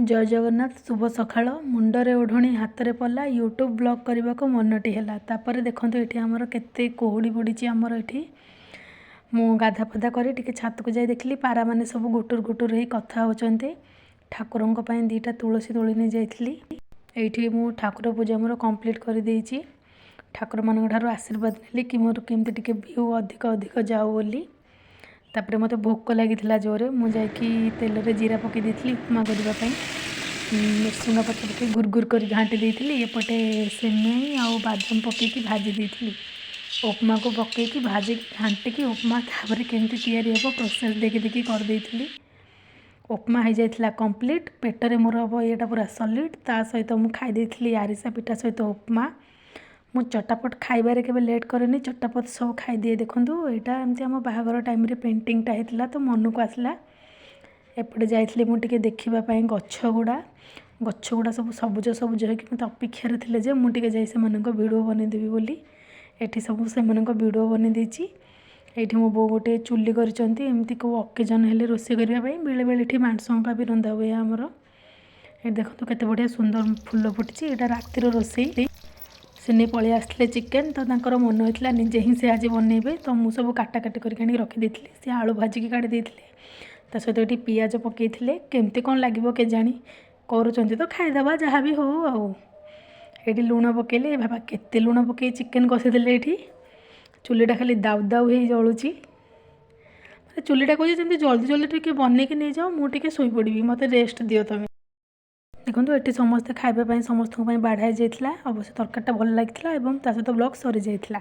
जय जगन्नाथ शुभ सकाळ मुंडरे ओढ़णी हाथ में पला यूट्यूब ब्लॉग करने को मनटी है तापर देखो ये आमर केते कुहुड़ी पड़ी आमर ये मु गाधा फधा कर छात को जाई देखली पारा मैंने सब गुटुर गुटुर हो कथा होचंते ठाकुरों दीटा तुलसी तोली नहीं जाइली ये मु ठाकुर पूजा मोर कंप्लीट कर देइछि ठाकुर मान आशीर्वाद नेली कि मोर केमती टिके व्यू अधिक अधिक जाऊ बोली तापर मत भोक लगी जोरे मुझे तेल रे जीरा पकई देती उपमा करने मिरसुंगा पत्र पकई गुरगुर कर घाटी देती एपटे सेमई आउ बादाम पकईकी भाजी देती उपमा को पकईकी भाजी घाटिकी उपमा तापर केमती तैयारी हे प्रोसेस देखी देखी कर देती उपमा हो जाता कंप्लीट पेटरे मोर हम ये पूरा सॉलिड ता सहित मुझे खाई आरिसा पिठा सहित उपमा मु चटापट खाइबारे केबे लेट करेनी चटापट सब खाई दिए देखूँ यहाँ एमती आम बाहागर टाइम रे पेंटिंगटा होता तो मन को आसला एपटे जाइए मुझे देखापी गछगुड़ा सब सबुज सबुज हो मत अपेक्षार थे मुझे जाई से वीडियो बनईदेवी बोली ये सब से वीडियो बनई देती ये मो बो गोटे चुली करमती कौ अकेजन हेल्ले रोषे करने बेले बेले ये मांसंका भी रंधा हुए आमर ये देखो केते बढ़िया सुंदर फुल फुटी यहाँ रातिर रोषे से नहीं पलि आसते चिकेन तो तांकर मन होता निजे ही से आज बनइबे तो मुझे सब काटाकाटी करके रखी सी आलू भाजिकी काढ़ी देते सहित ये पियाज पकई केमती कौन लगे केजाणी करुँच तो खाईदे जहाँ भी हो ये लुण पकेले बाबा केते लुण पकई चिकेन कषीदे ये चुलीटा खाली दाउ दाउ हो जलुची चुलीटा कहे जमी जल्दी जल्दी टे बनईकी नहीं जाओ मुझे शोपड़ी मत रेस्ट दियो तुम देखो ये समस्ते खाइबा समस्त बाढ़ाई जाइए अवश्य तरकारीटा भल लगी सहित ब्लॉग सरी जाइए।